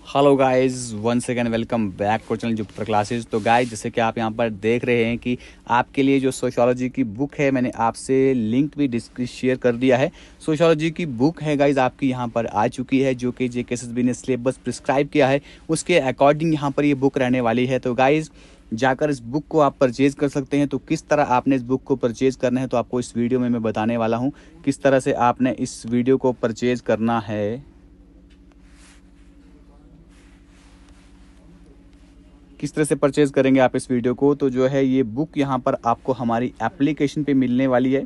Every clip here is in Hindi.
Hello guys, once again welcome back to channel Jupiter classes. तो गाइस, जैसे कि आप यहाँ पर देख रहे हैं कि आपके लिए जो सोशियोलॉजी की बुक है, मैंने आपसे लिंक भी शेयर कर दिया है। सोशियोलॉजी की बुक है गाइस, आपकी यहाँ पर आ चुकी है, जो कि जेकेएसएसबी ने सिलेबस प्रिस्क्राइब किया है, उसके अकॉर्डिंग यहाँ पर ये बुक रहने वाली है। तो गाइज़, जाकर इस बुक को आप परचेज कर सकते हैं। तो किस तरह आपने इस बुक को परचेज करना है, तो आपको इस वीडियो में मैं बताने वाला हूँ किस तरह से आपने इस वीडियो को परचेज करना है, किस तरह से परचेज़ करेंगे आप इस वीडियो को। तो जो है ये बुक यहाँ पर आपको हमारी एप्लीकेशन पे मिलने वाली है,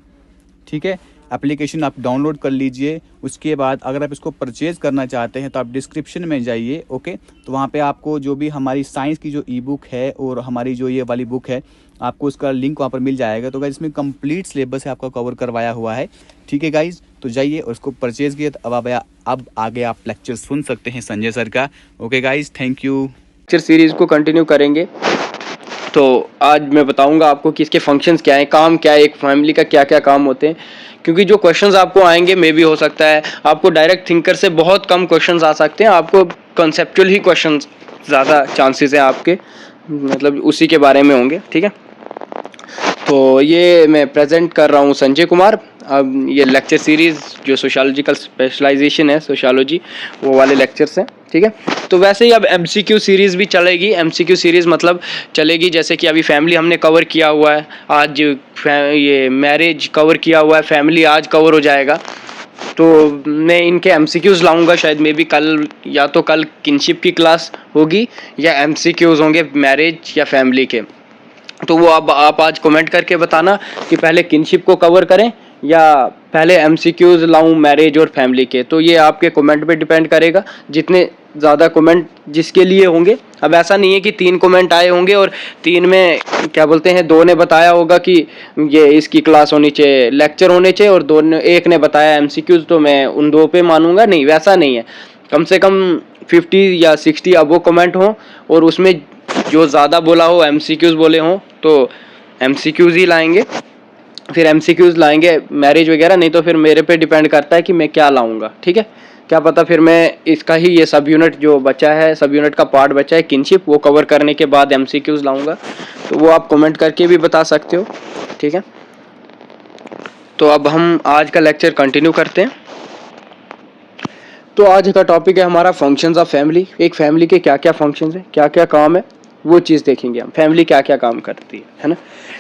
ठीक है। एप्लीकेशन आप डाउनलोड कर लीजिए। उसके बाद अगर आप इसको परचेज़ करना चाहते हैं तो आप डिस्क्रिप्शन में जाइए, ओके। तो वहाँ पे आपको जो भी हमारी साइंस की जो ई बुक है और हमारी जो ये वाली बुक है, आपको उसका लिंक वहाँ पर मिल जाएगा। तो गाइस, इसमें कंप्लीट सिलेबस है आपका कवर करवाया हुआ है, ठीक है गाइज। तो जाइए और उसको परचेज़ किए। तो अब आगे आप लेक्चर सुन सकते हैं संजय सर का। Okay guys, thank you. Lecture series को कंटिन्यू करेंगे। तो आज मैं बताऊंगा आपको कि इसके फंक्शंस क्या हैं, काम क्या है, एक फैमिली का क्या क्या काम होते हैं। क्योंकि जो क्वेश्चंस आपको आएंगे, मे भी हो सकता है आपको डायरेक्ट थिंकर से बहुत कम क्वेश्चंस आ सकते हैं, आपको कॉन्सेप्चुअल ही क्वेश्चंस ज़्यादा चांसेस हैं आपके, मतलब उसी के बारे में होंगे, ठीक है। तो ये मैं प्रेजेंट कर रहा हूँ संजय कुमार। अब ये लेक्चर सीरीज़ जो सोशियोलॉजिकल स्पेशलाइजेशन है, सोशियोलॉजी, वो वाले लेक्चर्स हैं, ठीक है। तो वैसे ही अब एमसीक्यू सीरीज़ भी चलेगी। एमसीक्यू सीरीज़ मतलब चलेगी, जैसे कि अभी फैमिली हमने कवर किया हुआ है, आज ये मैरिज कवर किया हुआ है, फैमिली आज कवर हो जाएगा। तो मैं इनके एमसीक्यूज़ लाऊंगा, शायद मे बी कल, या तो कल किनशिप की क्लास होगी या एमसीक्यूज़ होंगे मैरिज या फैमिली के। तो वो अब आप आज कमेंट करके बताना कि पहले किनशिप को कवर करें या पहले एमसीक्यूज़ लाऊं मैरिज और फैमिली के। तो ये आपके कमेंट पे डिपेंड करेगा, जितने ज़्यादा कमेंट जिसके लिए होंगे। अब ऐसा नहीं है कि 3 कमेंट आए होंगे और 3 में क्या बोलते हैं, 2 ने बताया होगा कि ये इसकी क्लास होनी चाहिए, लेक्चर होने चाहिए, और 1 ने बताया एमसीक्यूज़, तो मैं उन 2 पे मानूंगा। नहीं, वैसा नहीं है। कम से कम 50 या 60 अब वो कमेंट हों और उसमें जो ज़्यादा बोला हो, एमसीक्यूज़ बोले हों, तो एमसीक्यूज़ ही लाएंगे। फिर एमसीक्यूज़ लाएंगे मैरिज वगैरह, नहीं तो फिर मेरे पे डिपेंड करता है कि मैं क्या लाऊंगा, ठीक है। क्या पता फिर मैं इसका ही ये सब यूनिट जो बचा है, सब यूनिट का पार्ट बचा है किनशिप, वो कवर करने के बाद एमसीक्यूज़ लाऊंगा। तो वो आप कमेंट करके भी बता सकते हो, ठीक है। तो अब हम आज का लेक्चर कंटिन्यू करते हैं। तो आज का टॉपिक है हमारा फंक्शंस ऑफ फैमिली। एक फैमिली के क्या क्या फंक्शंस हैं, क्या क्या काम है, वो चीज़ देखेंगे हम। फैमिली क्या क्या काम करती है ना।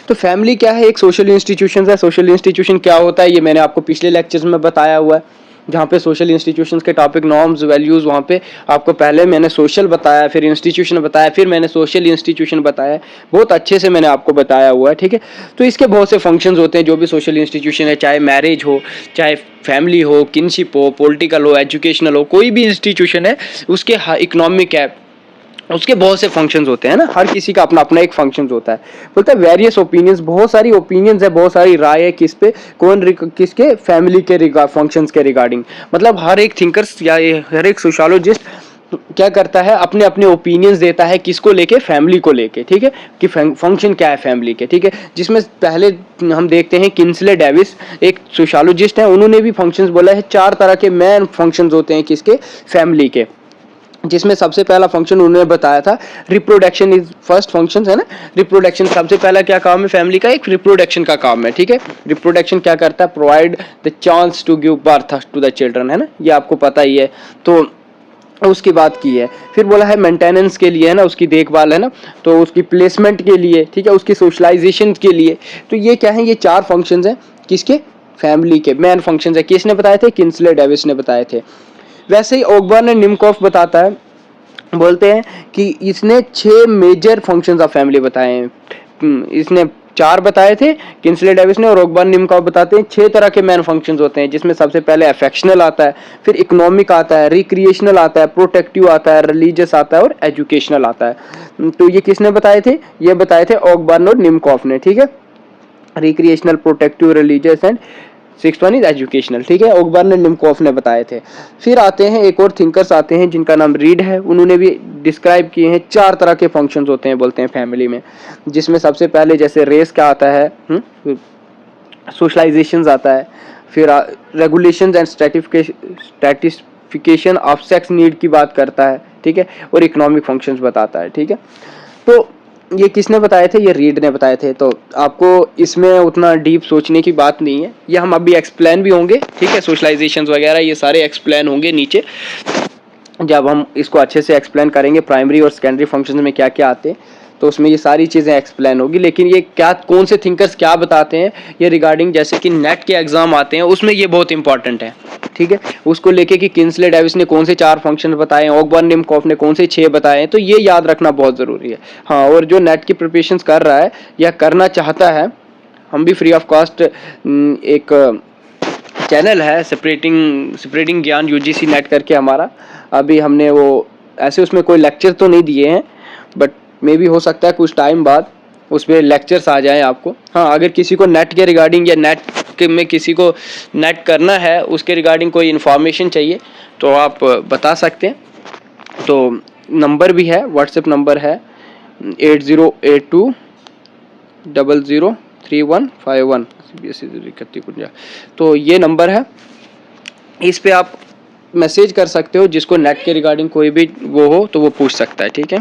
तो फैमिली क्या है, एक सोशल इंस्टीट्यूशन है। सोशल इंस्टीट्यूशन क्या होता है, ये मैंने आपको पिछले लेक्चर्स में बताया हुआ है, जहाँ पे सोशल इंस्टीट्यूशंस के टॉपिक, नॉर्म्स, वैल्यूज़, वहाँ पे आपको पहले मैंने सोशल बताया, फिर इंस्टीट्यूशन बताया, फिर मैंने सोशल इंस्टीट्यूशन बताया। बहुत अच्छे से मैंने आपको बताया हुआ है, ठीक है। तो इसके बहुत से फंक्शंस होते हैं, जो भी सोशल इंस्टीट्यूशन है, चाहे मैरिज हो, चाहे फैमिली हो, किनशिप हो, पॉलिटिकल हो, एजुकेशनल हो, कोई भी इंस्टीट्यूशन है, उसके इकोनॉमिक है, उसके बहुत से फंक्शंस होते हैं ना। हर किसी का अपना अपना एक फंक्शंस होता है। बोलता है वेरियस ओपिनियंस, बहुत सारी ओपिनियंस है, बहुत सारी राय है किस पे, किसके, फैमिली के फंक्शंस के रिगार्डिंग। मतलब हर एक थिंकर्स या हर एक सोशियोलॉजिस्ट क्या करता है, अपने अपने ओपिनियंस देता है, किसको लेके, फैमिली को लेके, ठीक है, कि फंक्शन क्या है फैमिली के, ठीक है। जिसमें पहले हम देखते हैं किंसले डेविस, एक सोशियोलॉजिस्ट है, उन्होंने भी फंक्शंस बोला है। 4 तरह के मेन फंक्शंस होते हैं किसके, फैमिली के। जिसमें सबसे पहला फंक्शन उन्होंने बताया था, रिप्रोडक्शन इज फर्स्ट फंक्शन, है ना। रिप्रोडक्शन सबसे पहला क्या काम है फैमिली का, एक रिप्रोडक्शन का काम है, ठीक है। रिप्रोडक्शन क्या करता है, provide the chance to give birth to the children, है ना, ये आपको पता ही है। तो उसकी बात की है। फिर बोला है मेंटेनेंस के लिए, है ना, उसकी देखभाल, है ना, तो उसकी प्लेसमेंट के लिए, ठीक है, उसकी सोशलाइजेशन के लिए। तो ये क्या है, ये 4 फंक्शंस हैं किसके, फैमिली के मेन फंक्शंस है। किसने बताए थे, किंसले डेविस ने बताए थे। वैसे ही ओकबर्न ने निम्कोफ बताता है, बोलते हैं कि इसने 6 मेजर फंक्शंस ऑफ फैमिली बताए हैं। इसने 4 बताए थे किंसले डेविस ने, और ओकबर्न निम्कोफ बताते हैं 6 तरह के मेन फंक्शंस होते हैं। जिसमें सबसे पहले अफेक्शनल आता है, फिर इकोनॉमिक आता है, रिक्रिएशनल आता है, प्रोटेक्टिव आता है, रिलीजियस आता है और एजुकेशनल आता है। तो ये किसने बताए थे, ये बताए थे ओकबर्न और निम्कोफ ने, ठीक है। Recreational, protective, religious and 6th one is educational, ठीक है। ओकबर्न ने, निम्कोफ ने बताए थे। फिर आते हैं एक और थिंकर्स आते हैं जिनका नाम रीड है, उन्होंने भी डिस्क्राइब किए हैं 4 तरह के फंक्शंस होते हैं, बोलते हैं फैमिली में। जिसमें सबसे पहले जैसे रेस का आता है, सोशलाइजेशंस आता है, फिर regulations and stratification of sex need की बात करता है, ठीक है, और इकोनॉमिक फंक्शंस बताता है, ठीक है। तो ये किसने बताए थे? ये रीड ने बताए थे। तो आपको इसमें उतना डीप सोचने की बात नहीं है, ये हम अभी एक्सप्लेन भी होंगे, ठीक है। सोशलाइजेशन वगैरह ये सारे एक्सप्लेन होंगे नीचे, जब हम इसको अच्छे से एक्सप्लेन करेंगे प्राइमरी और सेकेंडरी फंक्शन में क्या क्या आते हैं, तो उसमें ये सारी चीज़ें एक्सप्लेन होगी। लेकिन ये क्या, कौन से थिंकर्स क्या बताते हैं ये रिगार्डिंग, जैसे कि नेट के एग्जाम आते हैं उसमें ये बहुत इंपॉर्टेंट है, ठीक है। उसको लेके कि किंसले डेविस ने कौन से 4 फंक्शन बताए हैं, ऑकबर्न निमकॉफ ने कौन से 6 बताए हैं, तो ये याद रखना बहुत ज़रूरी है। हाँ, और जो नेट की प्रिपरेशन कर रहा है या करना चाहता है, हम भी फ्री ऑफ कॉस्ट एक चैनल है स्प्रेडिंग ज्ञान यूजीसी नेट करके हमारा, अभी हमने वो ऐसे उसमें कोई लेक्चर तो नहीं दिए हैं, बट मे भी हो सकता है कुछ टाइम बाद उसमें लेक्चर्स आ जाएं आपको। हाँ, अगर किसी को नेट के रिगार्डिंग या नेट में किसी को नेट करना है, उसके रिगार्डिंग कोई इन्फॉर्मेशन चाहिए तो आप बता सकते हैं। तो नंबर भी है, व्हाट्सएप नंबर है 8082003151। तो ये नंबर है, इस पे आप मैसेज कर सकते हो, जिसको नेट के रिगार्डिंग कोई भी वो हो तो वो पूछ सकता है, ठीक है।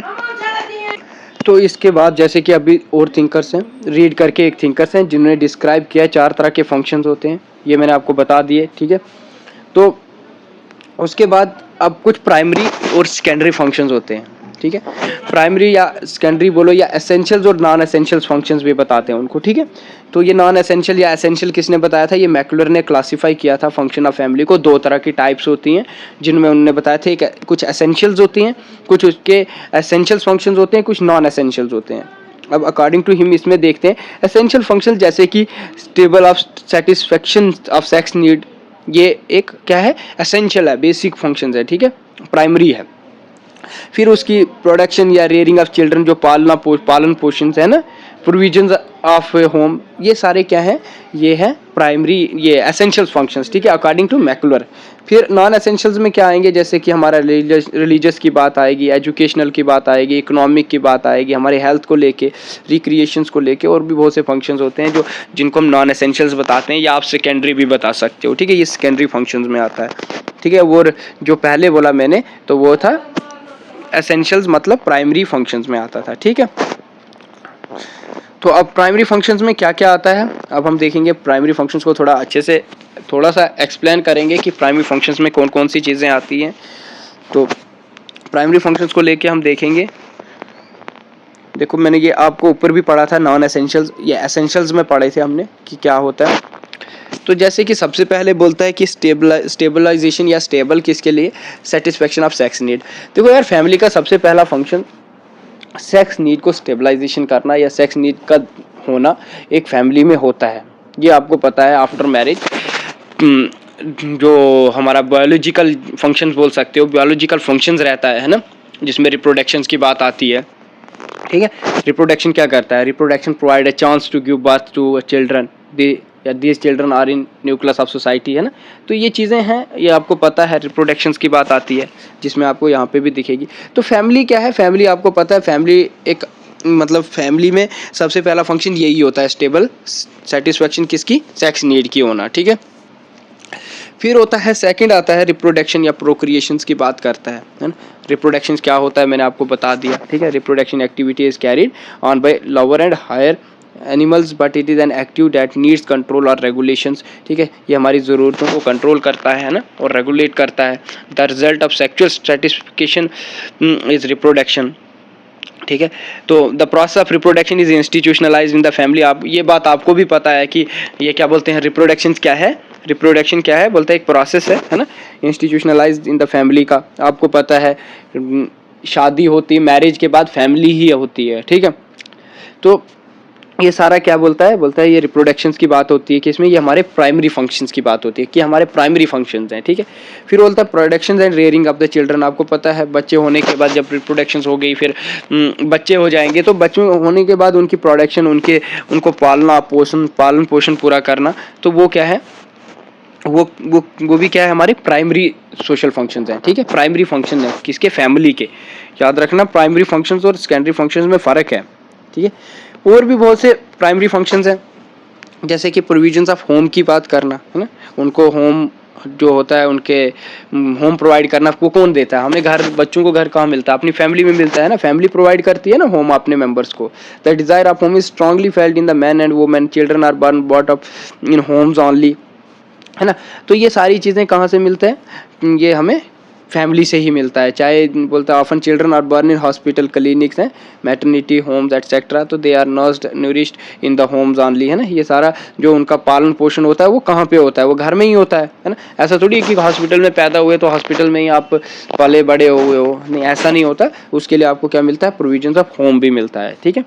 तो इसके बाद जैसे कि अभी और थिंकर्स हैं, रीड करके एक थिंकर्स हैं जिन्होंने डिस्क्राइब किया है 4 तरह के फंक्शंस होते हैं, ये मैंने आपको बता दिए, ठीक है। तो उसके बाद अब कुछ प्राइमरी और सेकेंडरी फंक्शंस होते हैं, ठीक है। प्राइमरी या सेकेंडरी बोलो या एसेंशियल्स और नॉन एसेंशियल्स फंक्शंस भी बताते हैं उनको, ठीक है। तो ये नॉन एसेंशियल या एसेंशियल किसने बताया था? ये मैक्लर ने क्लासिफाई किया था फंक्शन ऑफ फैमिली को। 2 तरह की टाइप्स होती हैं जिनमें उन्होंने बताया था, एक कुछ एसेंशियल्स होती हैं, कुछ उसके एसेंशियल फंक्शंस होते हैं, कुछ नॉन एसेंशियल्स होते हैं। अब अकॉर्डिंग टू हिम इसमें देखते हैं एसेंशियल फंक्शन जैसे कि stable of satisfaction of sex need, ये एक क्या है? एसेंशियल है, बेसिक फंक्शंस है, ठीक है, प्राइमरी है। फिर उसकी प्रोडक्शन या रेयरिंग ऑफ चिल्ड्रन, जो पालन पोषण है ना, प्रोविजंस ऑफ होम, ये सारे क्या है? ये है प्राइमरी, ये एसेंशियल फंक्शंस, ठीक है, अकॉर्डिंग टू मैक्लर। फिर नॉन एसेंशियल्स में क्या आएंगे? जैसे कि हमारा रिलीजियस की बात आएगी, एजुकेशनल की बात आएगी, इकोनॉमिक की बात आएगी, हमारे हेल्थ को लेके, रिक्रिएशंस को लेके, और भी बहुत से फंक्शंस होते हैं जो जिनको हम नॉन एसेंशियल्स बताते हैं, या आप सेकेंडरी भी बता सकते हो, ठीक है। ये सेकेंडरी फंक्शंस में आता है, ठीक है। और जो पहले बोला मैंने तो वो था एसेंशियल्स, मतलब प्राइमरी फंक्शंस में आता था, ठीक है। तो अब प्राइमरी फंक्शंस में क्या क्या आता है, अब हम देखेंगे प्राइमरी फंक्शंस को थोड़ा अच्छे से, थोड़ा सा एक्सप्लेन करेंगे कि प्राइमरी फंक्शंस में कौन कौन सी चीज़ें आती हैं। तो प्राइमरी फंक्शंस को लेके हम देखेंगे, देखो मैंने ये आपको ऊपर भी पढ़ा था, नॉन एसेंशियल्स या एसेंशियल्स में पढ़े थे हमने कि क्या होता है। तो जैसे कि सबसे पहले बोलता है कि स्टेबलाइजेशन या स्टेबल किसके लिए? Satisfaction of sex need. देखो यार, फैमिली का सबसे पहला फंक्शन सेक्स नीड को स्टेबलाइजेशन करना या सेक्स नीड का होना एक फैमिली में होता है, ये आपको पता है। आफ्टर मैरिज जो हमारा बायोलॉजिकल फंक्शंस बोल सकते हो, बायोलॉजिकल फंक्शंस रहता है ना, जिसमें रिप्रोडक्शंस की बात आती है, ठीक है। रिप्रोडक्शन क्या करता है? Reproduction provide a chance to give birth to a children, these children are in nucleus of society, है ना। तो ये चीज़ें हैं, ये आपको पता है। रिप्रोडक्शंस की बात आती है जिसमें आपको यहाँ पे भी दिखेगी। तो फैमिली क्या है? फैमिली आपको पता है, फैमिली एक मतलब फैमिली में सबसे पहला फंक्शन यही होता है, स्टेबल सेटिस्फेक्शन किसकी? सेक्स नीड की होना, ठीक है। फिर होता है सेकंड आता है रिप्रोडक्शन या प्रोक्रिएशंस की बात करता है ना। रिप्रोडक्शन क्या होता है मैंने आपको बता दिया, ठीक है। Reproduction activity is carried on by lower and higher animals but it is an active that needs control और रेगुलेशंस, ठीक है। ये हमारी ज़रूरतों को कंट्रोल करता है ना, और रेगुलेट करता है। The result of sexual stratification is reproduction, ठीक है। तो the process of reproduction is institutionalised in the family. आप ये बात आपको भी पता है कि ये क्या बोलते हैं, रिप्रोडक्शन क्या है? रिप्रोडक्शन क्या है? बोलते हैं एक प्रोसेस है ना, इंस्टीट्यूशनलाइज्ड इन द फैमिली का। आपको पता है शादी होती है, मैरिज के बाद फैमिली ही होती है, ठीक है। तो ये सारा क्या बोलता है? बोलता है ये रिप्रोडक्शंस की बात होती है कि इसमें ये हमारे प्राइमरी फंक्शंस की बात होती है कि हमारे प्राइमरी फंक्शंस हैं, ठीक है। फिर बोलता है productions and rearing of the children. आपको पता है बच्चे होने के बाद जब रिप्रोडक्शंस हो गई, फिर बच्चे हो जाएंगे, तो बच्चे होने के बाद उनकी प्रोडक्शन, उनको पालन पोषण पूरा करना, तो वो क्या है? वो भी क्या है? हमारे प्राइमरी सोशल फंक्शंस हैं, ठीक है। प्राइमरी फंक्शन है किसके? फैमिली के। याद रखना, प्राइमरी फंक्शंस और सेकेंडरी फंक्शंस में फ़र्क है, ठीक है। और भी बहुत से प्राइमरी फंक्शंस हैं, जैसे कि प्रोविजंस ऑफ होम की बात करना, है ना। उनको होम जो होता है उनके होम प्रोवाइड करना, वो कौन देता है? हमें घर, बच्चों को घर कहाँ मिलता है? अपनी फैमिली में मिलता है ना, फैमिली प्रोवाइड करती है ना होम अपने मेंबर्स को। The desire of home is strongly felt in the man and women, children are born bought up in homes only, है ना। तो ये सारी चीज़ें कहाँ से मिलते हैं? ये हमें फैमिली से ही मिलता है। चाहे बोलता है often children are born in hospital, clinics हैं, मैटरनिटी होम्स एटसेट्रा, तो they are nursed nourished in the homes only, है ना। ये सारा जो उनका पालन पोषण होता है वो कहाँ पे होता है? वो घर में ही होता है ना। ऐसा थोड़ी है कि हॉस्पिटल में पैदा हुए तो हॉस्पिटल में ही आप पले बड़े हुए हो, नहीं, ऐसा नहीं होता। उसके लिए आपको क्या मिलता है? प्रोविजंस ऑफ होम भी मिलता है, ठीक है।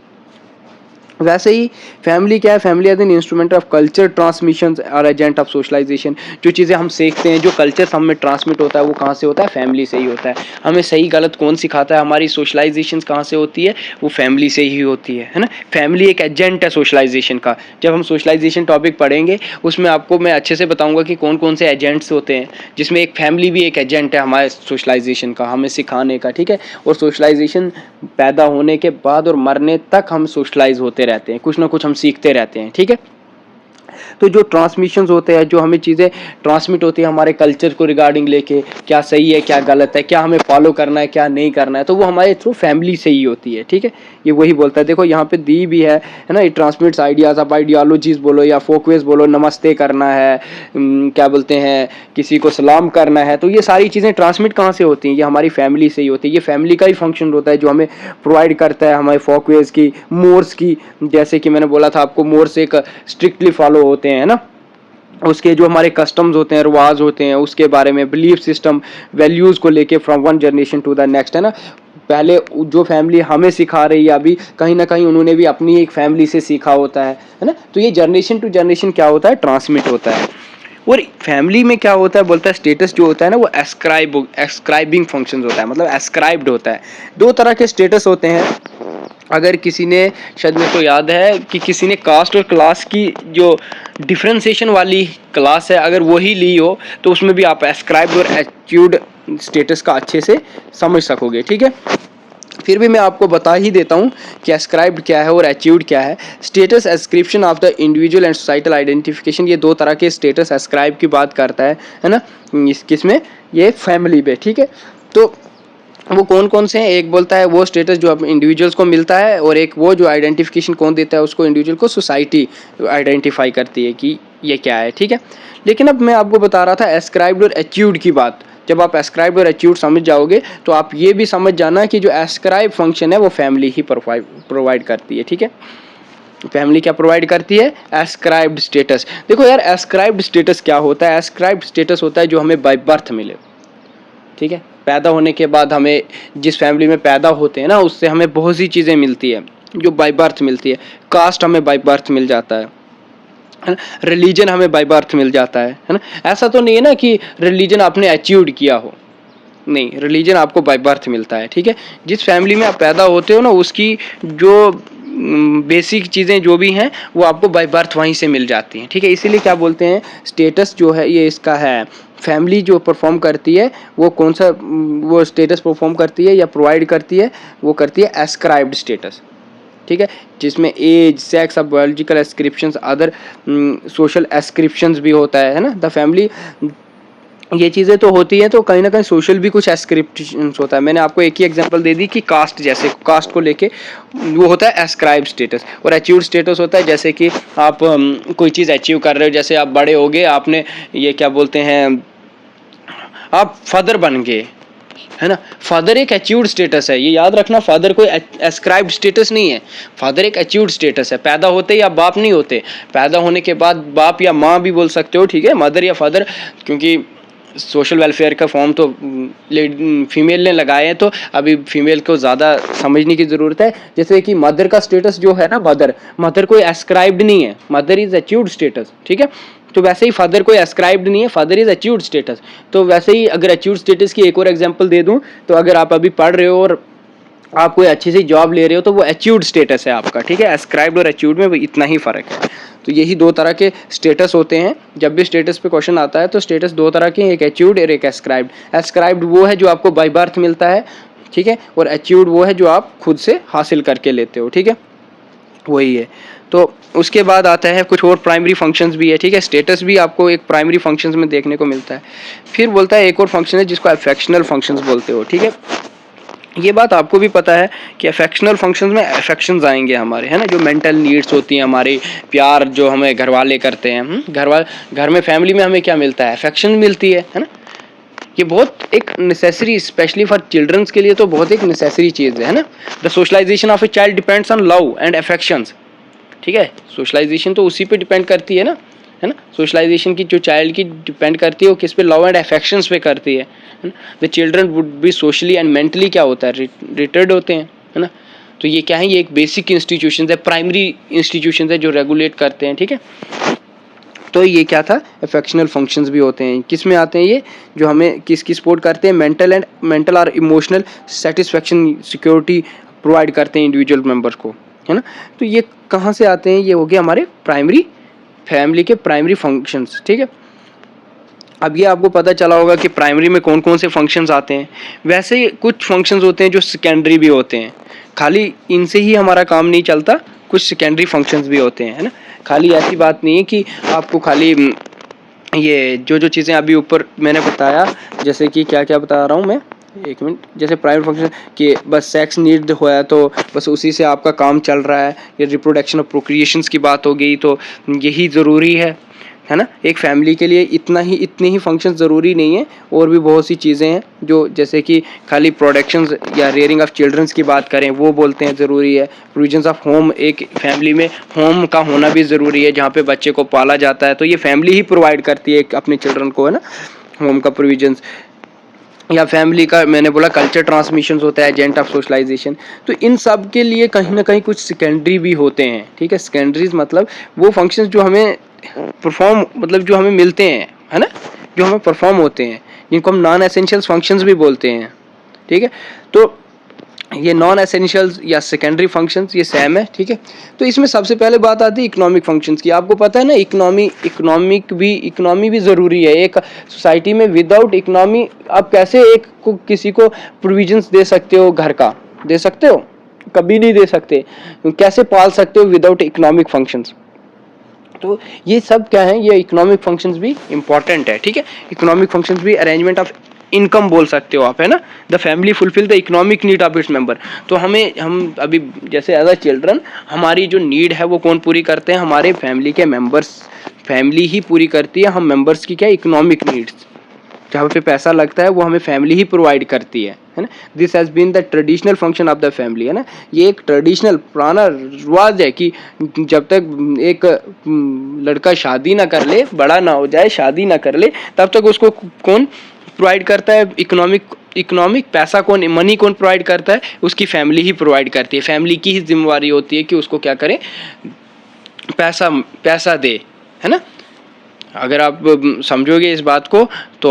वैसे ही फैमिली क्या है? Family as an instrument of culture transmission और एजेंट ऑफ सोशलाइजेशन। जो चीज़ें हम सीखते हैं, जो कल्चर हम में ट्रांसमिट होता है, वो कहाँ से होता है? फैमिली से ही होता है। हमें सही गलत कौन सिखाता है? हमारी सोशलाइजेशन कहाँ से होती है? वो फैमिली से ही होती है ना। फैमिली एक एजेंट है सोशलाइजेशन का। जब हम सोशलाइजेशन टॉपिक पढ़ेंगे उसमें आपको मैं अच्छे से बताऊंगा कि कौन कौन से एजेंट्स होते हैं, जिसमें एक फैमिली भी एक एजेंट है हमारे सोशलाइजेशन का, हमें सिखाने का, ठीक है। और सोशलाइजेशन पैदा होने के बाद और मरने तक हम सोशलाइज होते रहते हैं, कुछ ना कुछ हम सीखते रहते हैं, ठीक है। तो जो ट्रांसमिशंस होते हैं, जो हमें चीज़ें ट्रांसमिट होती है हमारे कल्चर को रिगार्डिंग लेके, क्या सही है क्या गलत है, क्या हमें फॉलो करना है क्या नहीं करना है, तो वो हमारे थ्रू फैमिली से ही होती है, ठीक है। ये वही बोलता है, देखो यहाँ पे दी भी है ना, it transmits ideas of ideologies बोलो या फोकवेज बोलो, नमस्ते करना है, क्या बोलते हैं, किसी को सलाम करना है, तो ये सारी चीज़ें ट्रांसमिट कहाँ से होती हैं? ये हमारी फैमिली से ही होती है। ये फैमिली का ही फंक्शन होता है जो हमें प्रोवाइड करता है हमारे फोकवेज की, मोर्स की। जैसे कि मैंने बोला था आपको, मोर्स एक स्ट्रिक्टली फॉलो होते हैं ना, उसके जो हमारे कस्टम्स होते हैं, रिवाज होते हैं, उसके बारे में, बिलीफ सिस्टम, वैल्यूज़ को लेके from one generation to the next, है ना। पहले जो फैमिली हमें सिखा रही है, अभी कहीं ना कहीं उन्होंने भी अपनी एक फैमिली से सीखा होता है ना। तो ये जनरेशन टू जनरेशन क्या होता है? ट्रांसमिट होता है। और फैमिली में क्या होता है? बोलता है स्टेटस जो होता है ना, वो एस्क्राइबिंग फंक्शंस होता है, मतलब एस्क्राइब्ड होता है। दो तरह के स्टेटस होते हैं। अगर किसी ने, शायद मेरे को याद है कि किसी ने कास्ट और क्लास की जो डिफ्रेंसिएशन वाली क्लास है, अगर वही ली हो तो उसमें भी आप एस्क्राइब्ड और अचीव्ड स्टेटस का अच्छे से समझ सकोगे, ठीक है। फिर भी मैं आपको बता ही देता हूँ कि एस्क्राइब्ड क्या है और अचीव्ड क्या है। Status ascription of the individual and societal identification, ये दो तरह के स्टेटस एस्क्राइब की बात करता है ना, किसमें? ये फैमिली पे, ठीक है। तो वो कौन कौन से हैं? एक बोलता है वो स्टेटस जो अब इंडिविजुअल्स को मिलता है, और एक वो जो आइडेंटिफिकेशन कौन देता है उसको? इंडिविजुअल को सोसाइटी आइडेंटिफाई करती है कि ये क्या है, ठीक है। लेकिन अब मैं आपको बता रहा था एस्क्राइब्ड और अचीव्ड की बात। जब आप एस्क्राइब्ड और अचीव्ड समझ जाओगे तो आप ये भी समझ जाना कि जो एस्क्राइब फंक्शन है वो फैमिली ही प्रोवाइड करती है, ठीक है। फैमिली क्या प्रोवाइड करती है? Ascribed status. देखो यार, एस्क्राइब्ड स्टेटस क्या होता है? एस्क्राइब्ड स्टेटस होता है जो हमें बाय बर्थ मिले, ठीक है। पैदा होने के बाद हमें, जिस फैमिली में पैदा होते हैं ना, उससे हमें बहुत सी चीज़ें मिलती है जो बाय बर्थ मिलती है। कास्ट हमें बाय बर्थ मिल जाता है ना। रिलीजन हमें बाय बर्थ मिल जाता है ना। ऐसा तो नहीं है ना कि रिलीजन आपने अचीव्ड किया हो, नहीं, रिलीजन आपको बाय बर्थ मिलता है, ठीक है। जिस फैमिली में आप पैदा होते हो ना, उसकी जो बेसिक चीज़ें जो भी हैं वो आपको बाय बर्थ वहीं से मिल जाती हैं, ठीक है। इसीलिए क्या बोलते हैं, स्टेटस जो है ये इसका है, फैमिली जो परफॉर्म करती है वो कौन सा, वो स्टेटस परफॉर्म करती है या प्रोवाइड करती है, वो करती है एस्क्राइब्ड स्टेटस, ठीक है। जिसमें एज, सेक्स, अब बायोलॉजिकल एस्क्रिप्शंस, अदर सोशल एस्क्रिप्शंस भी होता है ना। द फैमिली, ये चीज़ें तो होती हैं, तो कहीं ना कहीं सोशल भी कुछ एस्क्रिप्शंस होता है। मैंने आपको एक ही एग्जांपल दे दी कि कास्ट, जैसे कास्ट को लेके वो होता है एस्क्राइब स्टेटस, और अचीव्ड स्टेटस होता है जैसे कि आप कोई चीज़ अचीव कर रहे हो, जैसे आप बड़े हो गए, आपने ये क्या बोलते हैं, आप फादर बन गए, है ना। फादर एक अचीव्ड स्टेटस है, ये याद रखना। फादर कोई एस्क्राइब्ड स्टेटस नहीं है, फादर एक अचीव्ड स्टेटस है। पैदा होते ही आप बाप नहीं होते, पैदा होने के बाद बाप या माँ भी बोल सकते हो, ठीक है, मदर या फादर, क्योंकि सोशल वेलफेयर का फॉर्म तो फीमेल ने लगाए हैं, तो अभी फीमेल को ज़्यादा समझने की ज़रूरत है। जैसे कि मदर का स्टेटस जो है ना, मदर कोई एस्क्राइब्ड नहीं है, मदर इज़ अचीव्ड स्टेटस, ठीक है। तो वैसे ही फादर कोई एस्क्राइब्ड नहीं है, फादर इज अचीव्ड स्टेटस। तो वैसे ही अगर अचीव्ड स्टेटस की एक और एग्जांपल दे दूं, तो अगर आप अभी पढ़ रहे हो और आप कोई अच्छी सी जॉब ले रहे हो, तो वो अचीव्ड स्टेटस है आपका, ठीक है। एस्क्राइब्ड और अचीव्ड में इतना ही फ़र्क है। तो यही दो तरह के स्टेटस होते हैं। जब भी स्टेटस पे क्वेश्चन आता है तो स्टेटस दो तरह के हैं, एक अचीव्ड और एक एस्क्राइब्ड। एस्क्राइब्ड वो है जो आपको बाय बर्थ मिलता है, ठीक है, और अचीव्ड वो है जो आप खुद से हासिल करके लेते हो, ठीक है, वही है। तो उसके बाद आता है कुछ और प्राइमरी फंक्शंस भी है, ठीक है। स्टेटस भी आपको एक प्राइमरी फंक्शंस में देखने को मिलता है। फिर बोलता है एक और फंक्शन है जिसको अफेक्शनल फंक्शंस बोलते हो, ठीक है। ये बात आपको भी पता है कि अफेक्शनल फंक्शंस में अफेक्शंस आएंगे हमारे, है ना, जो मेंटल नीड्स होती हैं हमारी, प्यार जो हमें घर वाले करते हैं, घर में फैमिली में हमें क्या मिलता है, अफेक्शन मिलती है ना। ये बहुत एक नेसेसरी, स्पेशली फॉर चिल्ड्रंस के लिए तो बहुत एक नेसेसरी चीज़ है ना। The socialisation of a child depends on love and affections, ठीक है। सोशलाइजेशन तो उसी पे डिपेंड करती है ना, है ना। सोशलाइजेशन की जो चाइल्ड की डिपेंड करती है वो किस पे, लव एंड अफेक्शंस पे करती है ना। The children would be socially and mentally क्या होता है, रिटार्ड होते हैं, है ना। तो ये क्या है, ये एक बेसिक इंस्टीट्यूशन है, प्राइमरी इंस्टीट्यूशन है जो रेगुलेट करते हैं, ठीक है। तो ये क्या था, अफेक्शनल फंक्शंस भी होते हैं। किस में आते हैं ये, जो हमें किसकी सपोर्ट करते हैं, मेंटल और इमोशनल सेटिस्फेक्शन, सिक्योरिटी प्रोवाइड करते हैं इंडिविजुअल मेंबर्स को, है ना। तो ये कहाँ से आते हैं, ये हो गया हमारे प्राइमरी फैमिली के प्राइमरी फंक्शंस, ठीक है। अब ये आपको पता चला होगा कि प्राइमरी में कौन कौन से फंक्शंस आते हैं। वैसे कुछ फंक्शंस होते हैं जो सेकेंडरी भी होते हैं, खाली इनसे ही हमारा काम नहीं चलता, कुछ सेकेंडरी फंक्शंस भी होते हैं, है ना। खाली ऐसी बात नहीं है कि आपको खाली ये जो चीज़ें अभी ऊपर मैंने बताया, जैसे कि क्या क्या बता रहा हूँ मैं, एक मिनट, जैसे प्राइमरी फंक्शन कि बस सेक्स नीड हुआ है तो बस उसी से आपका काम चल रहा है, या रिप्रोडक्शन और प्रोक्रिएशंस की बात हो गई तो यही ज़रूरी है ना। एक फैमिली के लिए इतने ही फंक्शन ज़रूरी नहीं है, और भी बहुत सी चीज़ें हैं जो, जैसे कि खाली प्रोडक्शंस या रेयरिंग ऑफ चिल्ड्रंस की बात करें वो बोलते हैं ज़रूरी है। प्रोविजंस ऑफ होम, एक फैमिली में होम का होना भी ज़रूरी है जहाँ पे बच्चे को पाला जाता है, तो ये फैमिली ही प्रोवाइड करती है अपने चिल्ड्रन को, है ना, होम का प्रोविजंस। या फैमिली का मैंने बोला कल्चर ट्रांसमिशन होता है, एजेंट ऑफ सोशलाइजेशन। तो इन सब के लिए कहीं ना कहीं कुछ सेकेंडरी भी होते हैं, ठीक है। सेकेंडरीज मतलब वो फंक्शंस जो हमें परफॉर्म, मतलब जो हमें मिलते हैं, है ना, जो हमें परफॉर्म होते हैं, जिनको हम नॉन एसेंशियल्स फंक्शंस भी बोलते हैं, ठीक है। तो ये नॉन एसेंशियल्स या सेकेंडरी फंक्शंस ये सेम है, ठीक है। तो इसमें सबसे पहले बात आती है इकोनॉमिक फंक्शंस की। आपको पता है ना, इकोनॉमी भी ज़रूरी है एक सोसाइटी में। विदाउट इकोनॉमी आप कैसे एक को किसी को प्रोविजंस दे सकते हो, घर का दे सकते हो, कभी नहीं दे सकते। कैसे पाल सकते हो विदाउट इकोनॉमिक फंक्शंस। तो ये सब क्या है, ये इकोनॉमिक फंक्शंस भी इंपॉर्टेंट है, ठीक है। इकोनॉमिक फंक्शंस भी अरेंजमेंट ऑफ इनकम बोल सकते हो आप, है ना। The family fulfil the economic need of its member. तो हम अभी जैसे एज अ चिल्ड्रन हमारी जो नीड है वो कौन पूरी करते हैं, हमारे फैमिली के मेंबर्स, फैमिली ही पूरी करती है हम मेंबर्स की क्या, इकोनॉमिक नीड्स। जहाँ पे पैसा लगता है वो हमें फैमिली ही प्रोवाइड करती है ना। This has been the traditional function of the family, है ना। ये एक ट्रेडिशनल पुराना रिवाज है कि जब तक एक लड़का शादी ना कर ले, बड़ा ना हो जाए, शादी ना कर ले, तब तक उसको कौन प्रोवाइड करता है, इकोनॉमिक पैसा कौन, मनी कौन प्रोवाइड करता है, उसकी फैमिली ही प्रोवाइड करती है। फैमिली की ही जिम्मेवारी होती है कि उसको क्या करे, पैसा दे, है ना। अगर आप समझोगे इस बात को तो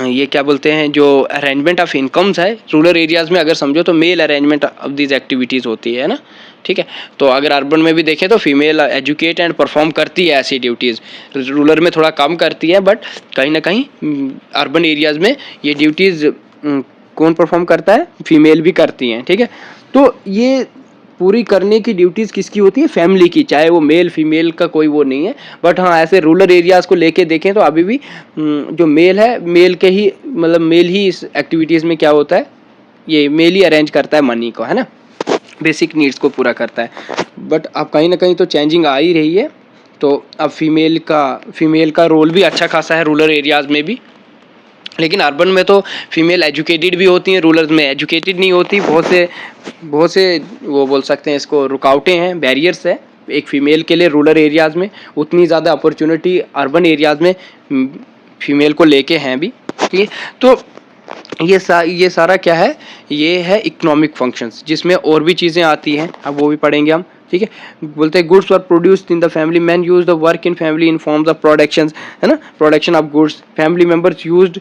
ये क्या बोलते हैं, जो अरेंजमेंट ऑफ इनकम्स है रूरल एरियाज़ में, अगर समझो तो male arrangement of these activities होती है ना, ठीक है। तो अगर अर्बन में भी देखें तो फीमेल एजुकेट एंड परफॉर्म करती है ऐसी ड्यूटीज़, रूरल में थोड़ा कम करती है, बट कहीं ना कहीं अर्बन एरियाज़ में ये ड्यूटीज़ कौन परफॉर्म करता है, फीमेल भी करती हैं, ठीक है। तो ये पूरी करने की ड्यूटीज़ किसकी होती है, फैमिली की, चाहे वो मेल फीमेल का कोई वो नहीं है। बट हाँ, ऐसे रूरल एरियाज़ को लेके देखें तो अभी भी जो मेल है, मेल के ही मतलब मेल ही इस एक्टिविटीज़ में क्या होता है, ये मेल ही अरेंज करता है मनी को, है ना, बेसिक नीड्स को पूरा करता है। बट अब कहीं ना कहीं तो चेंजिंग आ ही रही है। तो अब फीमेल का रोल भी अच्छा खासा है रूरल एरियाज़ में भी, लेकिन अर्बन में तो फीमेल एजुकेटेड भी होती हैं, रूरल में एजुकेटेड नहीं होती। बहुत से वो बोल सकते हैं इसको रुकावटें हैं, बैरियर्स है एक फ़ीमेल के लिए रूरल एरियाज़ में। उतनी ज़्यादा अपॉर्चुनिटी अर्बन एरियाज़ में फीमेल को लेके हैं भी, ठीक है। तो ये सारा क्या है, ये है इकोनॉमिक फंक्शंस, जिसमें और भी चीज़ें आती हैं, अब वो भी पढ़ेंगे हम, ठीक है। बोलते हैं goods are produced in the family, man use the work in family in forms of productions, है ना, production of goods. Family members use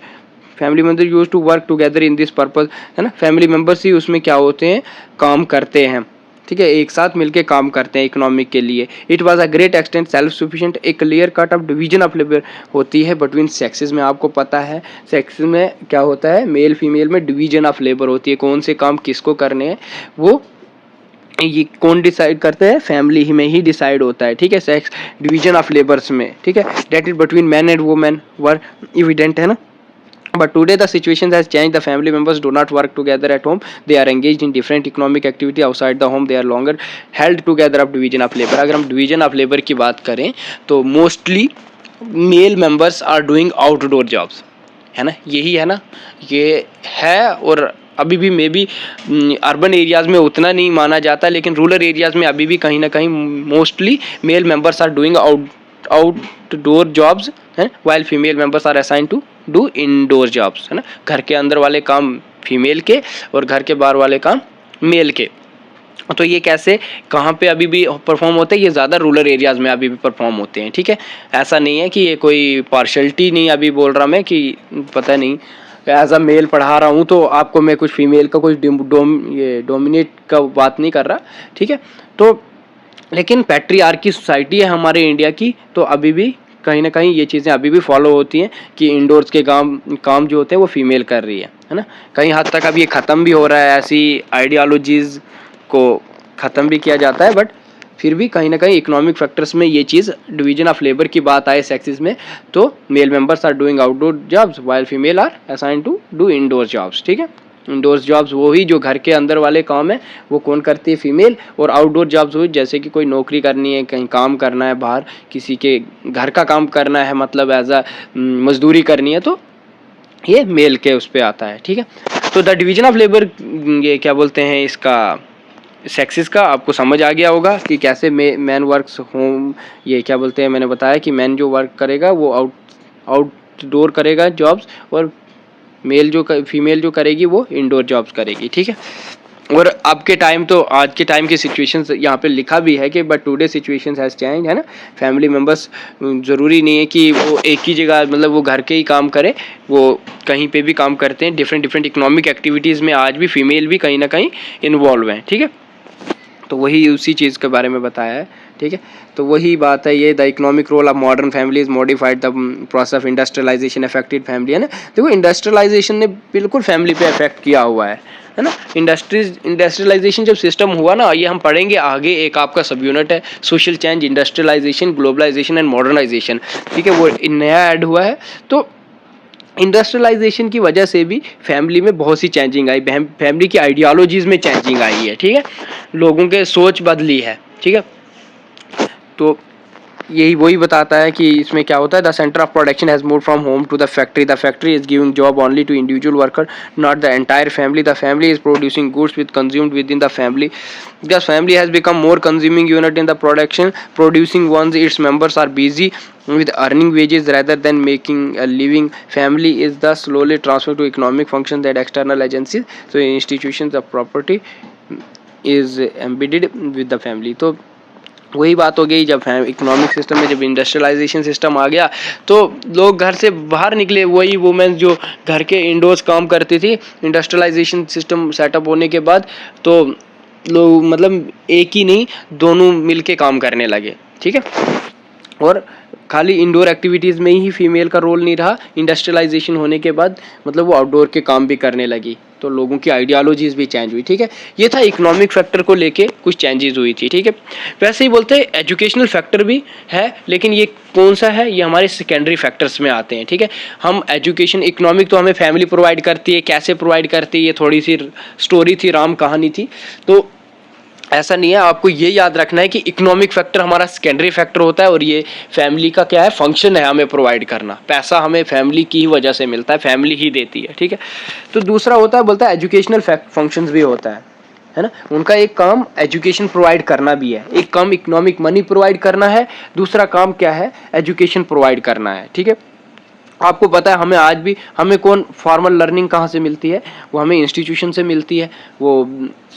to work together in this purpose, है ना। फैमिली मेंबर्स ही उसमें क्या होते हैं, काम करते हैं, ठीक है, एक साथ मिलके काम करते हैं इकोनॉमिक के लिए। It was a great extent self sufficient, एक clear cut off division of labour होती है बिटवीन सेक्सेस में। आपको पता है सेक्स में क्या होता है, मेल फीमेल में डिवीजन ऑफ लेबर होती है, कौन से काम किसको करने हैं वो ये कौन डिसाइड करते हैं? फैमिली ही में ही डिसाइड होता है, ठीक है। सेक्स डिवीजन ऑफ लेबर्स में, ठीक है, that is between man and women were evident, है ना। But today the situation has changed. The family members do not work together at home. They are engaged in different economic activity outside the home. They are longer held together of division of labor. अगर हम division of labor की बात करें तो mostly male members are doing outdoor jobs, है ना, यही है ना, ये है। और अभी भी मे बी अर्बन एरियाज़ में उतना नहीं माना जाता, लेकिन रूरल एरियाज़ में अभी भी कहीं ना कहीं mostly male members are doing outdoor jobs हैं, while female members are assigned to do indoor jobs, है ना। घर के अंदर वाले काम फीमेल के और घर के बाहर वाले काम मेल के। तो ये कैसे कहाँ पे अभी भी परफॉर्म होते हैं? ये ज़्यादा रूरल एरियाज़ में अभी भी परफॉर्म होते हैं, ठीक है। ऐसा नहीं है कि ये कोई पार्शलिटी नहीं अभी बोल रहा मैं कि पता नहीं एज अ मेल पढ़ा रहा हूँ तो आपको मैं कुछ फीमेल का कुछ डोमिनेट का बात नहीं कर रहा, ठीक है। तो लेकिन पैट्रियार्की सोसाइटी है हमारे इंडिया की, तो अभी भी कहीं ना कहीं ये चीज़ें अभी भी फॉलो होती हैं कि इंडोर्स के काम जो होते हैं वो फीमेल कर रही है ना। कहीं हद तक अब ये ख़त्म भी हो रहा है, ऐसी आइडियालॉजीज़ को ख़त्म भी किया जाता है, बट फिर भी कहीं ना कहीं इकोनॉमिक फैक्टर्स में ये चीज़ डिवीजन ऑफ लेबर की बात आए सेक्सेस में, तो male members are doing outdoor jobs while female are assigned to do indoor jobs, ठीक है। इंडोर जॉब्स वो ही जो घर के अंदर वाले काम है वो कौन करती है? फीमेल। और आउटडोर जॉब्स हुई जैसे कि कोई नौकरी करनी है, कहीं काम करना है, बाहर किसी के घर का काम करना है, मतलब एज अ मजदूरी करनी है, तो ये मेल के उस पर आता है, ठीक है। तो द डिवीजन ऑफ लेबर, ये क्या बोलते हैं इसका, सेक्सेस का आपको समझ आ गया होगा कि कैसे मैन वर्क्स होम, ये क्या बोलते हैं, मैंने बताया कि मैन जो वर्क करेगा वो आउटडोर करेगा जॉब्स, और मेल जो फीमेल जो करेगी वो इंडोर जॉब्स करेगी, ठीक है। और अब के टाइम तो आज के टाइम की सिचुएशंस यहाँ पे लिखा भी है कि but today situations has change, है ना। फैमिली मेम्बर्स ज़रूरी नहीं है कि वो एक ही जगह, मतलब वो घर के ही काम करे, वो कहीं पे भी काम करते हैं। डिफरेंट इकोनॉमिक एक्टिविटीज़ में आज भी फीमेल भी कहीं ना कहीं इन्वॉल्व हैं, ठीक है। तो वही उसी चीज़ के बारे में बताया है, ठीक है। तो वही बात है, ये the economic role of modern family is modified the process of industrialisation affected family, है ना। देखो इंडस्ट्रियलाइजेशन ने बिल्कुल फैमिली पे अफेक्ट किया हुआ है ना। इंडस्ट्रियलाइजेशन जब सिस्टम हुआ ना, ये हम पढ़ेंगे आगे, एक आपका सब यूनिट है social change, industrialisation, globalisation and modernisation, ठीक है, वो नया ऐड हुआ है। तो इंडस्ट्रियलाइजेशन की वजह से भी फैमिली में बहुत सी चेंजिंग आई, फैमिली की आइडियोलॉजीज़ में चेंजिंग आई है, ठीक है, लोगों के सोच बदली है, ठीक है। तो यही वही बताता है कि इसमें क्या होता है, the centre of production has move from home to the factory is giving job only to individual worker, not the entire family. The family is producing goods with consumed within the family. The family has become more consuming unit in the production producing once its members are busy with earning wages rather than making a living. Family is thus slowly transferred to economic functions that external agencies, so institutions of property is embedded with the family. तो वही बात हो गई, जब इकोनॉमिक सिस्टम में जब इंडस्ट्रियलाइजेशन सिस्टम आ गया तो लोग घर से बाहर निकले, वही वुमेन जो घर के इंडोर्स काम करती थी, इंडस्ट्रियलाइजेशन सिस्टम सेटअप होने के बाद तो लोग मतलब एक ही नहीं दोनों मिलके काम करने लगे, ठीक है। और खाली इंडोर एक्टिविटीज़ में ही फीमेल का रोल नहीं रहा, इंडस्ट्रियलाइजेशन होने के बाद मतलब वो आउटडोर के काम भी करने लगी, तो लोगों की आइडियोलॉजीज़ भी चेंज हुई, ठीक है। ये था इकोनॉमिक फैक्टर को लेके कुछ चेंजेस हुई थी, ठीक है। वैसे ही बोलते हैं एजुकेशनल फैक्टर भी है, लेकिन ये कौन सा है, ये हमारे सेकेंडरी फैक्टर्स में आते हैं, ठीक है। हम एजुकेशन, इकोनॉमिक तो हमें फैमिली प्रोवाइड करती है, कैसे प्रोवाइड करती है ये थोड़ी सी स्टोरी थी, राम कहानी थी, तो ऐसा नहीं है। आपको ये याद रखना है कि इकोनॉमिक फैक्टर हमारा सेकेंडरी फैक्टर होता है और ये फैमिली का क्या है, फंक्शन है हमें प्रोवाइड करना। पैसा हमें फैमिली की ही वजह से मिलता है, फैमिली ही देती है, ठीक है। तो दूसरा होता है, बोलता है एजुकेशनल फंक्शंस भी होता है ना। उनका एक काम एजुकेशन प्रोवाइड करना भी है, एक काम इकोनॉमिक मनी प्रोवाइड करना है, दूसरा काम क्या है, एजुकेशन प्रोवाइड करना है, ठीक है। आपको पता है हमें आज भी हमें कौन फॉर्मल लर्निंग कहाँ से मिलती है, वो हमें इंस्टीट्यूशन से मिलती है, वो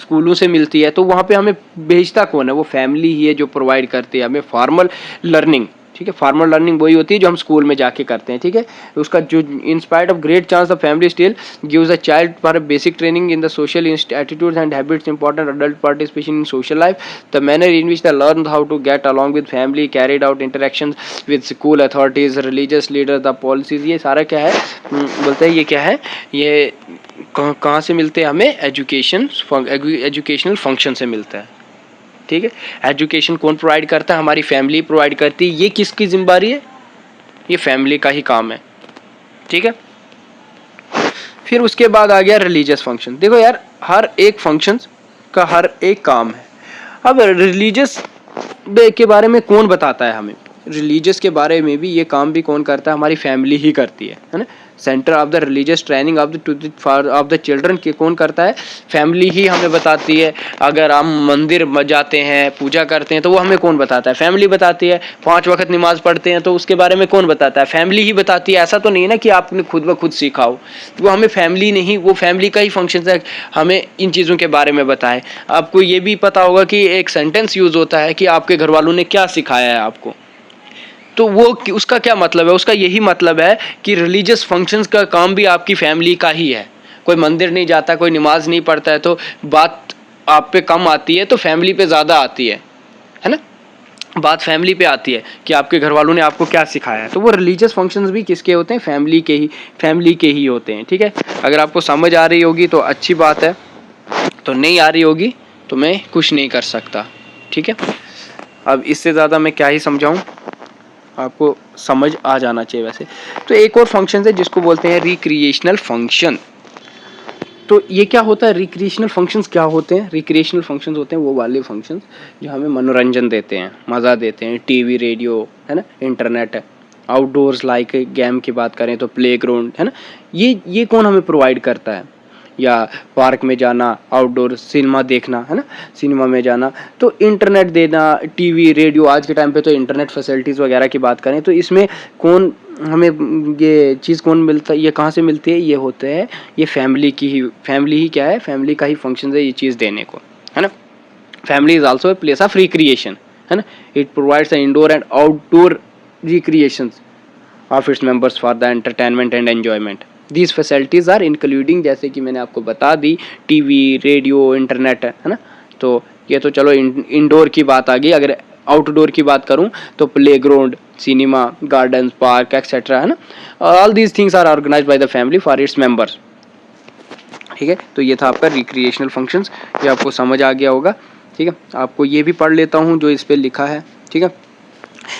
स्कूलों से मिलती है, तो वहाँ पे हमें भेजता कौन है, वो फैमिली ही है जो प्रोवाइड करती है हमें फॉर्मल लर्निंग, ठीक है। फॉर्मल लर्निंग वही होती है जो हम स्कूल में जाके करते हैं, ठीक है। उसका जो in spite of great chance the family still gives a child for a basic training in the social attitudes and habits important adult participation in social life, the manner in which the learn how to get along with family, carried out interaction with school authorities, religious leader, the policies, ये सारा क्या है, बोलते हैं ये क्या है, ये कहाँ से मिलते हैं हमें, एजुकेशनल फंक्शन से मिलता है, ठीक है। एजुकेशन कौन प्रोवाइड करता है? हमारी फैमिली प्रोवाइड करती है। ये किसकी जिम्मेदारी है? ये फैमिली का ही काम है, ठीक है। फिर उसके बाद आ गया रिलीजियस फंक्शन। देखो यार, हर एक फंक्शन का हर एक काम है। अब रिलीजियस डे के बारे में कौन बताता है हमें? रिलीजियस के बारे में भी ये काम भी कौन करता है? हमारी फैमिली ही करती है ना। Centre of the religious training of the children के कौन करता है? फैमिली ही हमें बताती है। अगर हम मंदिर जाते हैं, पूजा करते हैं, तो वो हमें कौन बताता है? फैमिली बताती है। 5 वक्त नमाज पढ़ते हैं तो उसके बारे में कौन बताता है? फैमिली ही बताती है। ऐसा तो नहीं है ना कि आपने खुद ब खुद सीखा हो। वो हमें फैमिली नहीं, वो फैमिली का ही फंक्शन है हमें इन चीज़ों के बारे में बताए। आपको ये भी पता होगा कि एक सेंटेंस यूज होता है कि आपके घर वालों ने क्या सिखाया है आपको, तो वो उसका क्या मतलब है? उसका यही मतलब है कि रिलीजियस फंक्शंस का काम भी आपकी फैमिली का ही है। कोई मंदिर नहीं जाता, कोई नमाज नहीं पढ़ता है, तो बात आप पे कम आती है, तो फैमिली पे ज़्यादा आती है ना। बात फैमिली पे आती है कि आपके घर वालों ने आपको क्या सिखाया है। तो वो रिलीजियस फंक्शंस भी किसके होते हैं? फैमिली के ही होते हैं, ठीक है। अगर आपको समझ आ रही होगी तो अच्छी बात है, तो नहीं आ रही होगी तो मैं कुछ नहीं कर सकता, ठीक है। अब इससे ज़्यादा मैं क्या ही समझाऊं, आपको समझ आ जाना चाहिए वैसे। तो एक और फंक्शन है जिसको बोलते हैं रिक्रिएशनल फंक्शन। तो ये क्या होता है? रिक्रिएशनल फंक्शंस क्या होते हैं? रिक्रिएशनल फंक्शंस होते हैं वो वाले फंक्शंस जो हमें मनोरंजन देते हैं, मज़ा देते हैं। टीवी, रेडियो, है ना, इंटरनेट है। आउटडोर्स लाइक गेम की बात करें तो प्लेग्राउंड, है ना, ये कौन हमें प्रोवाइड करता है? या पार्क में जाना, आउटडोर सिनेमा देखना, है ना, सिनेमा में जाना, तो इंटरनेट देना, टीवी, रेडियो। आज के टाइम पे तो इंटरनेट फैसिलिटीज़ वगैरह की बात करें तो इसमें कौन हमें ये चीज़ कौन मिलता है? ये कहाँ से मिलती है? ये होते हैं, ये फैमिली ही क्या है? फैमिली का ही फंक्शन है ये चीज़ देने को, है ना। Family is also a place of recreation, है ना। It provides indoor and outdoor recreation of its members for the entertainment and enjoyment. These facilities are including, जैसे कि मैंने आपको बता दी, टीवी, रेडियो, इंटरनेट, है ना। तो ये तो चलो इंडोर की बात आ गई। अगर आउटडोर की बात करूं तो playground, cinema, gardens, park etcetera, है ना। All these things are organised by the family for its members, ठीक है। तो ये था आपका रिक्रिएशनल फंक्शंस, ये आपको समझ आ गया होगा, ठीक है। आपको ये भी पढ़ लेता हूँ जो इस पर लिखा है, ठीक है।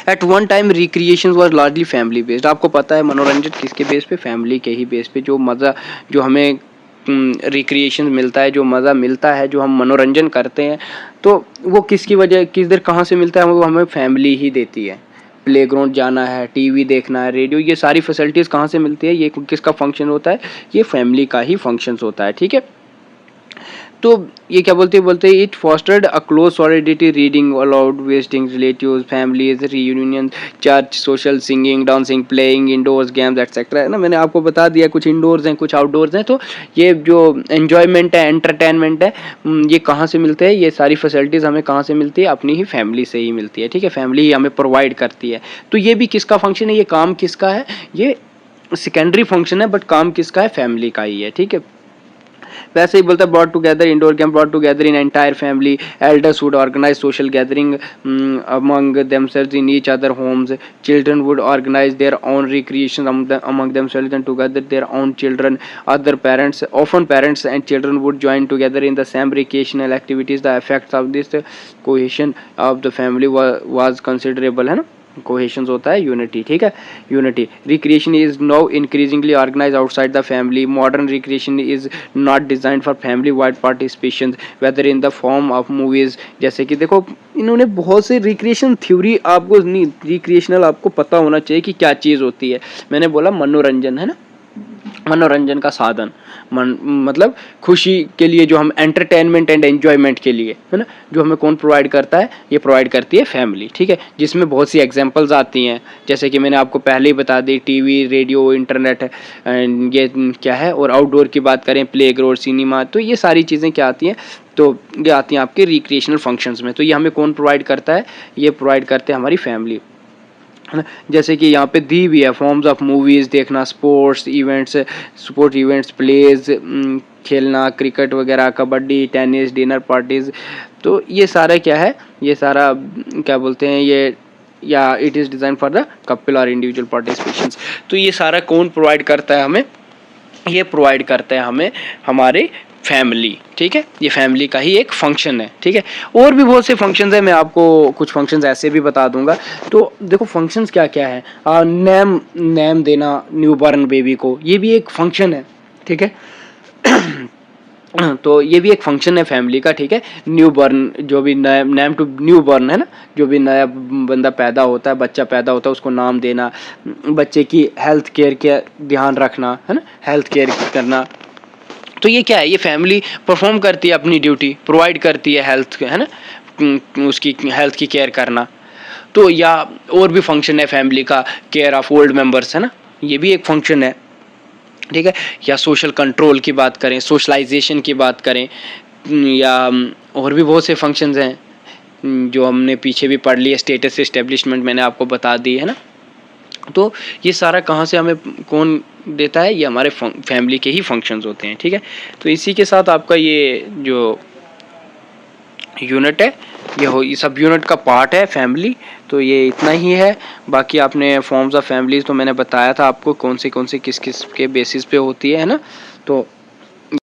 At one time recreation was largely family based. आपको पता है मनोरंजन किसके बेस पे? फैमिली के ही बेस पे। जो मज़ा, जो हमें रिक्रिएशन मिलता है, जो मज़ा मिलता है, जो हम मनोरंजन करते हैं, तो वो किसकी वजह, किस देर कहाँ से मिलता है? वो हमें फैमिली ही देती है। प्लेग्राउंड जाना है, टीवी देखना है, रेडियो, ये सारी फैसिलिटीज़ कहाँ से मिलती है? ये किसका फंक्शन होता है? ये फैमिली का ही फंक्शन होता है, ठीक है। तो ये क्या बोलते it fostered a close solidarity, reading aloud, visiting relatives, families, reunion, church, social, singing, dancing, playing indoors games etcetera, है ना। मैंने आपको बता दिया कुछ इंडोर्स हैं, कुछ आउटडोर्स हैं। तो ये जो एन्जॉयमेंट है, एंटरटेनमेंट है, ये कहाँ से मिलते हैं? ये सारी फैसिलिटीज़ हमें कहाँ से मिलती है? अपनी ही फैमिली से ही मिलती है, ठीक है। फैमिली ही हमें प्रोवाइड करती है। तो ये भी किसका फंक्शन है? ये काम किसका है? ये सेकेंडरी फंक्शन है, बट काम किसका है? फैमिली का ही है, ठीक है। वैसे ही बोलता है brought together, indoor game brought together in entire family, elders would organise social gathering among themselves in each other homes, children would organize their own recreation among themselves and together their own children, other parents, often parents and children would join together in the same recreational activities. The effects of this cohesion of the family was considerable, है ना। कोहेशन होता है यूनिटी, ठीक है, unity. Recreation is now increasingly organise outside the family. Modern recreation is not designed for family wide participation whether in the form of movies. जैसे कि देखो, इन्होंने बहुत से रिक्रिएशन थ्योरी, आपको नहीं, रिक्रिएशनल आपको पता होना चाहिए कि क्या चीज़ होती है। मैंने बोला मनोरंजन, है ना, मनोरंजन का साधन, मतलब खुशी के लिए, जो हम एंटरटेनमेंट एंड एंजॉयमेंट के लिए, है ना, जो हमें कौन प्रोवाइड करता है? ये प्रोवाइड करती है फैमिली, ठीक है। जिसमें बहुत सी एग्जांपल्स आती हैं, जैसे कि मैंने आपको पहले ही बता दी, टीवी, रेडियो, इंटरनेट, एंड ये क्या है। और आउटडोर की बात करें, प्लेग्राउंड, सिनेमा, तो ये सारी चीज़ें क्या आती हैं? तो ये आती हैं आपके रिक्रिएशनल फंक्शंस में। तो ये हमें कौन प्रोवाइड करता है? ये प्रोवाइड करते हैं हमारी फैमिली, है ना। जैसे कि यहाँ पे दी भी है फॉर्म्स ऑफ मूवीज़ देखना, स्पोर्ट इवेंट्स, प्लेज, खेलना, क्रिकेट वगैरह, कबड्डी, टेनिस, डिनर पार्टीज़। तो ये सारा क्या है? ये सारा क्या बोलते हैं ये, या it is design for the couple और इंडिविजुअल पार्टिसिपेशंस। तो ये सारा कौन प्रोवाइड करता है हमें? ये प्रोवाइड करता है हमें हमारे फैमिली, ठीक है। ये फैमिली का ही एक फंक्शन है, ठीक है। और भी बहुत से फंक्शंस हैं, मैं आपको कुछ फंक्शंस ऐसे भी बता दूंगा। तो देखो फंक्शंस क्या क्या है, नेम देना न्यू बॉर्न बेबी को, ये भी एक फंक्शन है, ठीक है। तो ये भी एक फंक्शन है फैमिली का, ठीक है। न्यू बॉर्न, जो भी नेम टू न्यू बॉर्न है ना, जो भी नया बंदा पैदा होता है, बच्चा पैदा होता है, उसको नाम देना, बच्चे की हेल्थ केयर का ध्यान रखना, है ना, हेल्थ केयर करना। तो ये क्या है, ये फैमिली परफॉर्म करती है अपनी ड्यूटी, प्रोवाइड करती है हेल्थ, है ना, उसकी हेल्थ की केयर करना। तो या और भी फंक्शन है फैमिली का, केयर ऑफ ओल्ड मेंबर्स, है ना, ये भी एक फंक्शन है, ठीक है। या सोशल कंट्रोल की बात करें, सोशलाइजेशन की बात करें, या और भी बहुत से फंक्शंस हैं जो हमने पीछे भी पढ़ लिए। स्टेटस एस्टेब्लिशमेंट मैंने आपको बता दी, है ना। तो ये सारा कहाँ से हमें कौन देता है, ये हमारे फैमिली के ही फंक्शंस होते हैं, ठीक है। तो इसी के साथ आपका ये जो यूनिट है, ये सब यूनिट का पार्ट है फैमिली। तो ये इतना ही है। बाकी आपने फॉर्म्स ऑफ फैमिलीज तो मैंने बताया था आपको कौन से किस किस के बेसिस पे होती है ना। तो